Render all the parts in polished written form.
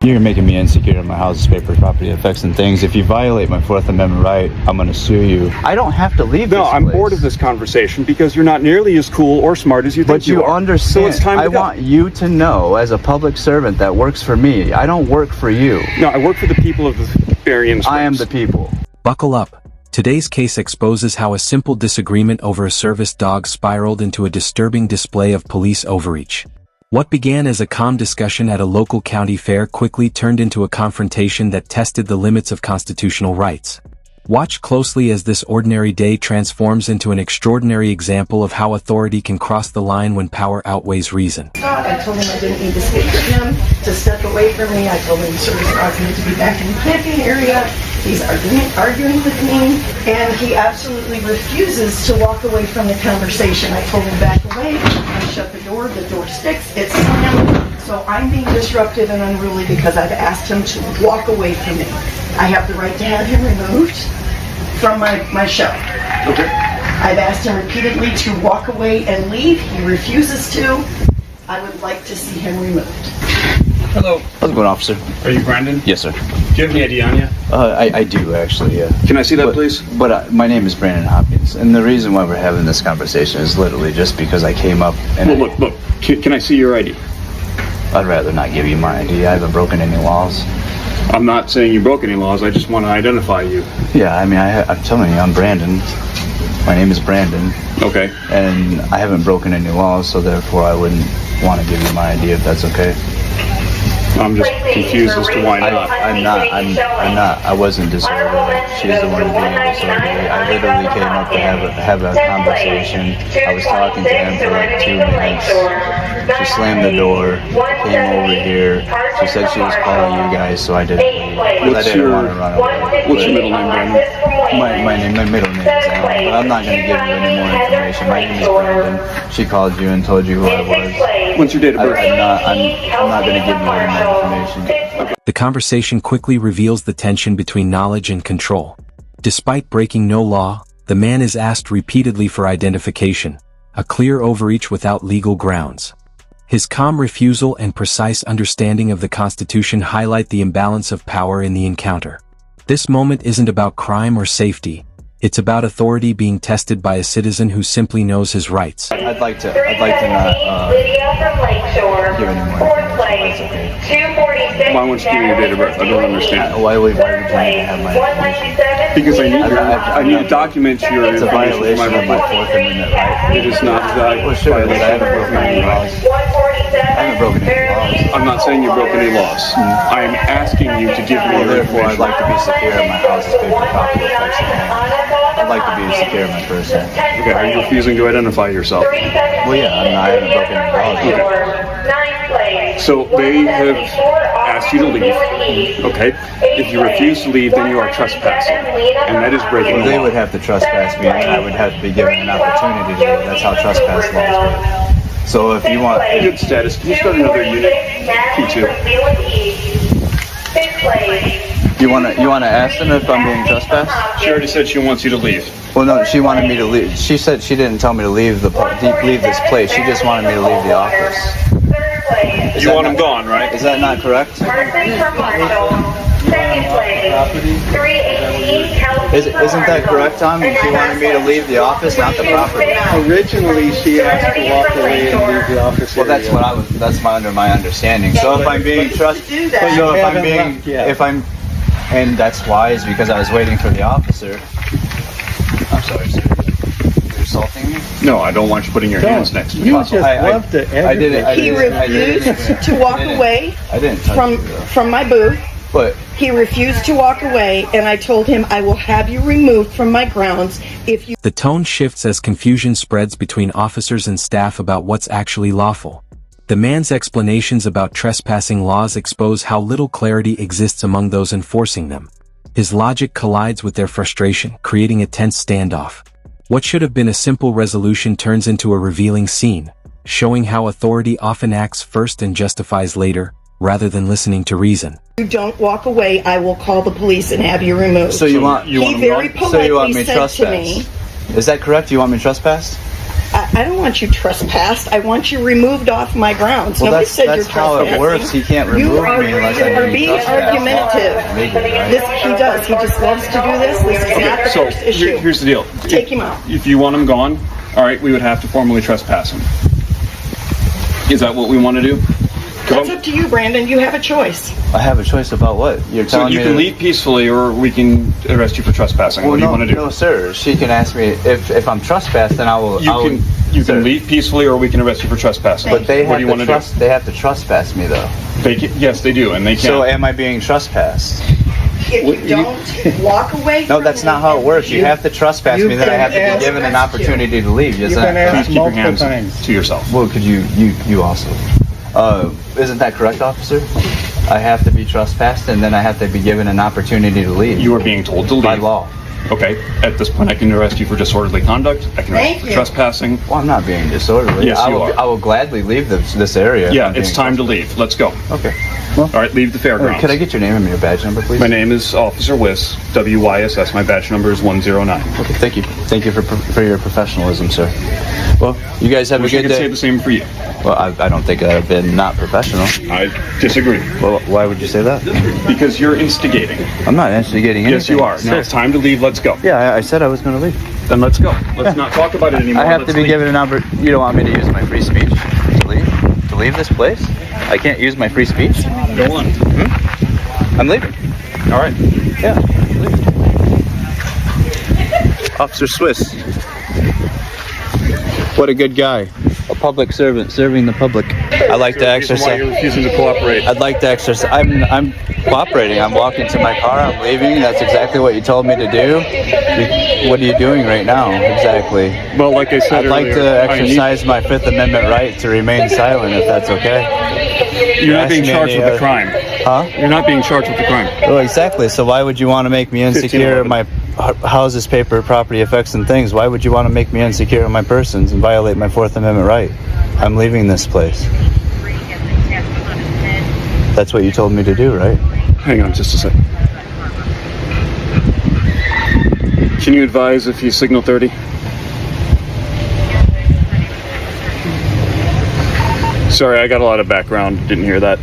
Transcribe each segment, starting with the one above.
You're making me insecure in my house's paper property effects and things. If you violate my Fourth Amendment right, I'm going to sue you. I don't have to leave this No, I'm place. bored of this conversation because you're not nearly as cool or smart as you think you are. But you understand. So it's time to go. I want you to know, as a public servant that works for me, I don't work for you. No, I work for the people of the Berrien Springs. I am the people. Buckle up. Today's case exposes how a simple disagreement over a service dog spiraled into a disturbing display of police overreach. What began as a calm discussion at a local county fair quickly turned into a confrontation that tested the limits of constitutional rights. Watch closely as this ordinary day transforms into an extraordinary example of how authority can cross the line when power outweighs reason. I told him I didn't need to speak with him, to step away from me. I told him service dogs need to be back in the camping area. He's arguing with me, and he absolutely refuses to walk away from the conversation. I told him back away. I shut the door sticks, it's slammed. So I'm being disruptive and unruly because I've asked him to walk away from me. I have the right to have him removed from my show. Okay. I've asked him repeatedly to walk away and leave. He refuses to. I would like to see him removed. Hello. How's it going, officer? Are you Brandon? Yes, sir. Do you have any ID on you? I do, actually, yeah. Can I see that, please? But my name is Brandon Hopkins, and the reason why we're having this conversation is literally just because I came up and... Well, look. Can I see your ID? I'd rather not give you my ID. I haven't broken any laws. I'm not saying you broke any laws. I just want to identify you. Yeah, I mean, I'm telling you, I'm Brandon. My name is Brandon. Okay. And I haven't broken any laws, so therefore I wouldn't want to give you my ID if that's okay. I'm just confused as to why not. I'm not. I wasn't disorderly. She's the one being disorderly. I literally came up to have a conversation. I was talking to him for like 2 minutes. She slammed the door, came over here. She said she was calling you guys, so I didn't leave. I didn't want to run away. What's your middle name, Brandon? My middle name is Alan, but I'm not going to give you any more information. My name is Brandon. She called you and told you who I was. What's your date of birth? I'm not going to give you any more information. The conversation quickly reveals the tension between knowledge and control. Despite breaking no law, the man is asked repeatedly for identification, a clear overreach without legal grounds. His calm refusal and precise understanding of the Constitution highlight the imbalance of power in the encounter. This moment isn't about crime or safety. It's about authority being tested by a citizen who simply knows his rights. I'd like to not give any more information. Why won't you give me your date of birth? I don't understand. Why would you need to have my information? Because I need to document your It's a information. violation of my Fourth Amendment right. It is not a Well, sure, but I haven't broken any laws. I haven't broken any laws. I'm not saying you broke any laws. I am asking you to give me your Therefore, I'd information. like to be secure in my house's paper copy effects and things. I'd like to be secure in my person. Okay, are you refusing to identify yourself? Well, yeah, I haven't broken any laws. So they have asked you to leave. Okay. If you refuse to leave, then you are trespassing, and that is breaking the They law. would have to trespass me, and I would have to be given an opportunity to leave. That's how trespass laws work. So if you want... Good status. Can you start another unit? P2. You want to ask them if I'm being trespassed? She already said she wants you to leave. Well, no, she wanted me to leave. She said she didn't tell me to leave this place. She just wanted me to leave the office. You want him gone, right? Is that not correct? Isn't that correct, Tom? She wanted me to leave the office, not the property. Originally, she asked to walk away and leave the office Well, that's area. that's under my understanding. So if I'm being trusted, so if I'm and that's why is because I was waiting for the officer. I'm sorry, sir. You're assaulting me? No, I don't want you putting your hands next to me. You just love to aggravate. He refused to walk away I didn't touch you, though. from my booth. But He refused to walk away, and I told him I will have you removed from my grounds if you... The tone shifts as confusion spreads between officers and staff about what's actually lawful. The man's explanations about trespassing laws expose how little clarity exists among those enforcing them. His logic collides with their frustration, creating a tense standoff. What should have been a simple resolution turns into a revealing scene, showing how authority often acts first and justifies later, rather than listening to reason. You don't walk away, I will call the police and have you removed. So you want He very so you want politely me said to me... trespassed? Is that correct? You want me trespassed? I don't want you trespassed. I want you removed off my grounds. Well, Nobody said you're that's how it trespassing. works. He can't remove You are, me unless I are being argumentative. Legally, right? This, he does. He just loves to do this. This is not the So first issue. here's the deal. Take him out. If you want him gone, all right, we would have to formally trespass him. Is that what we want to do? That's up to you, Brandon. You have a choice. I have a choice about what? You're So telling you me can to leave peacefully, or we can arrest you for trespassing. Well, what do you want to do? No, sir. She can ask me if I'm trespassed, then I will. You can leave peacefully, or we can arrest you for trespassing. But they what do you want to do? They have to trespass me, though. Yes, they do, and they can. So am I being trespassed? If you don't walk away No, from that's me, not how it works. You have to trespass you me, then I have to can be given an ask- opportunity to leave. You Isn't can that Please ask keep your multiple hands times. to yourself. Well, could you also? Isn't that correct, officer? I have to be trespassed, and then I have to be given an opportunity to leave. You are being told to leave. By law. Okay. At this point, I can arrest you for disorderly conduct. I can arrest Thank you for you. trespassing. Well, I'm not being disorderly. Yes, you are. I will gladly leave this area. if Yeah, I'm it's being time to leave. Let's go. Okay. All right, leave the fairgrounds. Could I get your name and your badge number, please? My name is Officer Wiss, WYSS. My badge number is 109. Okay, thank you. Thank you for your professionalism, sir. Well, you guys have Wish a I good could say day. the same for you. Well, I don't think I've been not professional. I disagree. Well, why would you say that? Because you're instigating. I'm not instigating anything. Yes, you are. Now it's time to leave. Let's go. Yeah, I said I was going to leave. Then let's go. Let's not talk about it anymore. I have Let's to be leave. given an opportunity. You don't want me to use my free speech to leave? To leave this place? I can't use my free speech? Go on. I'm leaving. All right. Yeah. I'm leaving. Officer Swiss. What a good guy. A public servant serving the public. I like to Why exercise. you're refusing to cooperate? I'd like to exercise. I'm cooperating. I'm walking to my car. I'm leaving. That's exactly what you told me to do. What are you doing right now? Exactly. Well, like I said I'd like earlier, to exercise my Fifth Amendment right to remain silent, if that's okay. You're not being Ask me charged any with the other- crime. Huh? You're not being charged with the crime. Well, exactly. So why would you want to make me insecure? 1511. My houses, paper, property, effects, and things. Why would you want to make me insecure of my persons and violate my Fourth Amendment right? I'm leaving this place. That's what you told me to do, right? Hang on just a second. Can you advise if you signal 30? Sorry, I got a lot of background. Didn't hear that.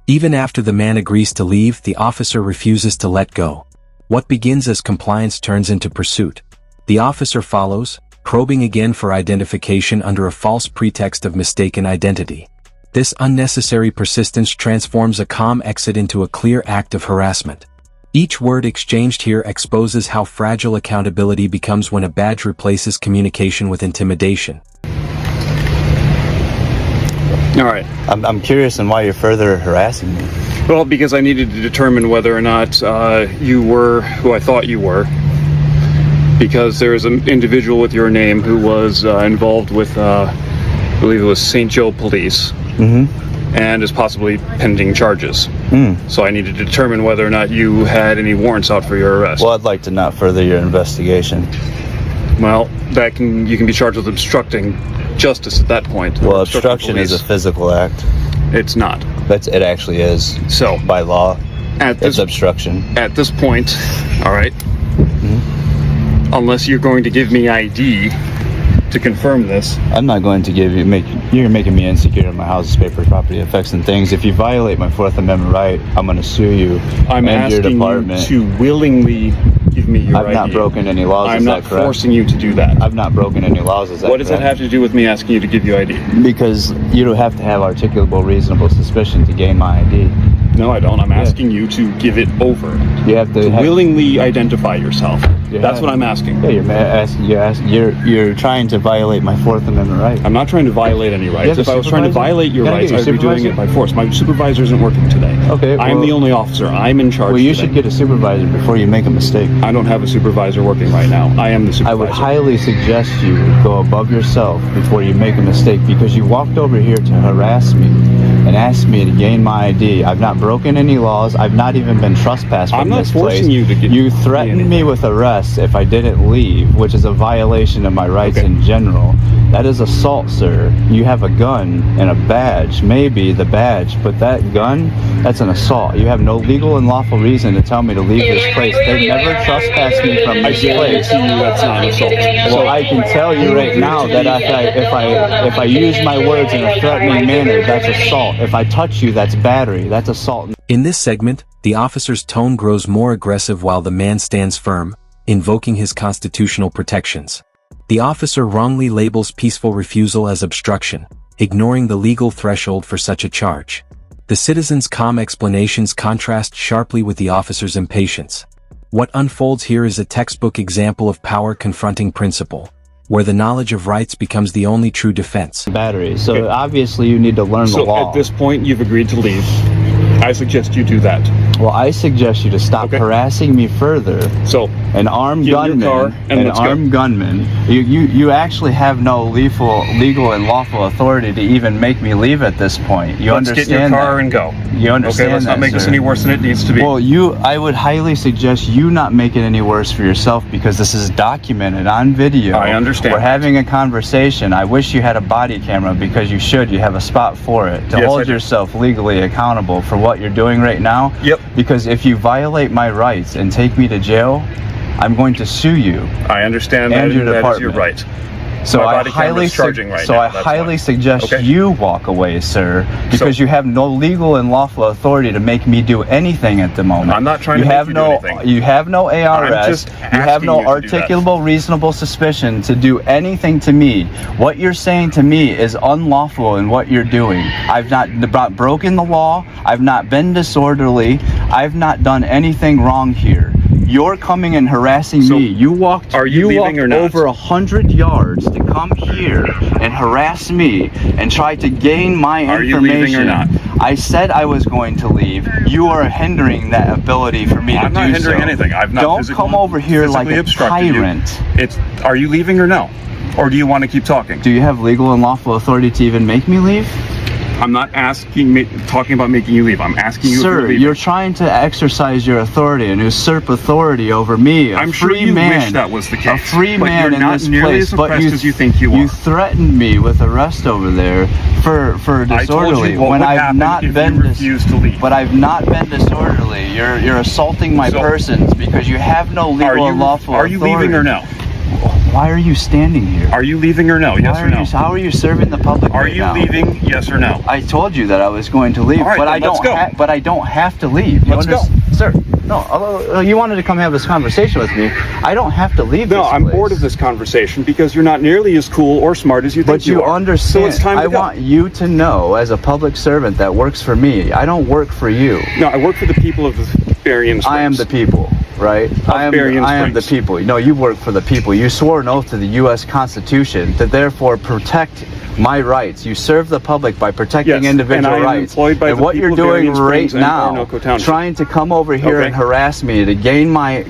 Even after the man agrees to leave, the officer refuses to let go. What begins as compliance turns into pursuit. The officer follows, probing again for identification under a false pretext of mistaken identity. This unnecessary persistence transforms a calm exit into a clear act of harassment. Each word exchanged here exposes how fragile accountability becomes when a badge replaces communication with intimidation. All right. I'm curious on why you're further harassing me. Well, because I needed to determine whether or not you were who I thought you were. Because there is an individual with your name who was involved with, I believe it was St. Joe Police, and is possibly pending charges. So I needed to determine whether or not you had any warrants out for your arrest. Well, I'd like to not further your investigation. Well, you can be charged with obstructing justice at that point. Well, Or obstruction is a police. physical act. It's not. It actually is. So By law, at it's this obstruction. at this point, all right. Unless you're going to give me ID to confirm this. I'm not going to you're making me insecure of my house's paper, property, effects, and things. If you violate my Fourth Amendment right, I'm going to sue you I'm and your asking you department. to willingly give me your I've ID. not broken any laws, I'm is not that correct? forcing you to do that. I've not broken any laws, is that What does that have to do with me asking you to give you ID? Because you don't have to have articulable reasonable suspicion to gain my ID. No, I don't. I'm asking you to give it over. You have to Willingly identify yourself. Yeah. That's what I'm asking. Yeah, you're trying to violate my Fourth Amendment right. I'm not trying to violate any rights. have a If I was trying to supervisor? violate your Can I rights, get I'd your be doing it supervisor? by force. My supervisor isn't working today. Okay, I'm well- the only officer. I'm in charge Well, you today. should get a supervisor before you make a mistake. I don't have a supervisor working right now. I am the supervisor. I would highly suggest you go above yourself before you make a mistake, because you walked over here to harass me and asked me to gain my ID. I've not broken any laws. I've not even been trespassed from I'm not this forcing place. you to get. You threatened me with arrest if I didn't leave, which is a violation of my rights in general. That is assault, sir. You have a gun and a badge, maybe the badge, but that gun, that's an assault. You have no legal and lawful reason to tell me to leave this place. They never trespassed me from this place. That's not an assault. Well, I can tell you right now that if I use my words in a threatening manner, that's assault. If I touch you, that's battery. That's assault. In this segment, the officer's tone grows more aggressive while the man stands firm, invoking his constitutional protections. The officer wrongly labels peaceful refusal as obstruction, ignoring the legal threshold for such a charge. The citizen's calm explanations contrast sharply with the officer's impatience. What unfolds here is a textbook example of power confronting principle, where the knowledge of rights becomes the only true defense. Battery. So obviously you need to learn the law. So at this point, you've agreed to leave. I suggest you do that. Well, I suggest you to stop harassing me further. So an armed gunman, gunman. You actually have no legal and lawful authority to even make me leave at this point. You let's understand get in your car that? and go. You understand Okay, let's not make this any worse than it needs to be. Well, I would highly suggest you not make it any worse for yourself, because this is documented on video. I understand. We're having a conversation. I wish you had a body camera, because you should. You have a spot for it to hold yourself legally accountable for what you're doing right now. Yep. Because if you violate my rights and take me to jail, I'm going to sue you. I understand and that, your that department. is your right. So my I body camera's charging right now, I highly suggest you walk away, sir, because you have no legal and lawful authority to make me do anything at the moment. I'm not trying to make you do anything. You have no ARS. You have no articulable, reasonable suspicion to do anything to me. What you're saying to me is unlawful in what you're doing. I've not broken the law. I've not been disorderly. I've not done anything wrong here. You're coming and harassing me. You walked over 100 yards to come here and harass me and try to gain my information. Are you leaving or not? I said I was going to leave. You are hindering that ability for me to do so. I'm not hindering anything. I've not Don't come over here like a tyrant. Are you leaving or no? Or do you want to keep talking? Do you have legal and lawful authority to even make me leave? I'm not talking about making you leave. I'm asking you if you're leaving. Sir, you're trying to exercise your authority and usurp authority over me. I'm sure you wish that was the case. A free man in this place. But you're not nearly as oppressed as you think you are. You threatened me with arrest over there for disorderly. I told you what would happen if you refused to leave. But I've not been disorderly. You're assaulting my persons because you have no legal and lawful authority. Are you leaving or no? Why are you standing here? Are you leaving or no? Yes or no? How are you serving the public Are you leaving? Yes or no? I told you that I was going to leave, but I don't have to leave. Let's go. Sir, no, you wanted to come have this conversation with me. I don't have to leave this place. No, I'm bored of this conversation because you're not nearly as cool or smart as you think you are. But you understand. So it's time to go. I want you to know, as a public servant that works for me, I don't work for you. No, I work for the people of the Berrien Springs. I am the people. Right? I am the people. No, you work for the people. You swore an oath to the U.S. Constitution to therefore protect my rights. You serve the public by protecting individual rights. And what you're doing right now, trying to come over here and harass me to gain my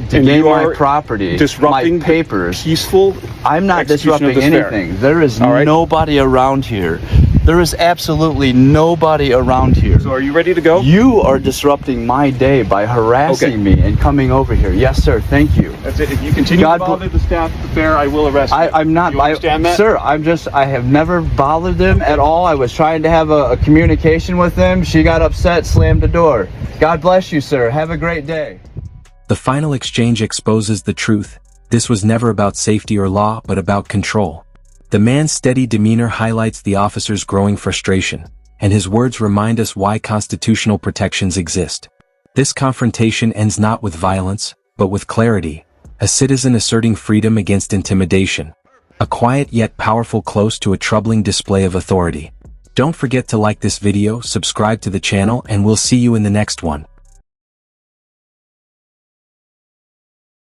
property, disrupting my papers. Peaceful. I'm not disrupting anything. There is nobody around here. There is absolutely nobody around here. So are you ready to go? You are disrupting my day by harassing me and coming over here. Yes, sir. Thank you. That's it. If you continue to bother the staff at the fair, I will arrest you. I'm not. You understand that? Sir, I have never bothered them at all. I was trying to have a communication with them. She got upset, slammed the door. God bless you, sir. Have a great day. The final exchange exposes the truth. This was never about safety or law, but about control. The man's steady demeanor highlights the officer's growing frustration, and his words remind us why constitutional protections exist. This confrontation ends not with violence, but with clarity, a citizen asserting freedom against intimidation. A quiet yet powerful close to a troubling display of authority. Don't forget to like this video, subscribe to the channel, and we'll see you in the next one.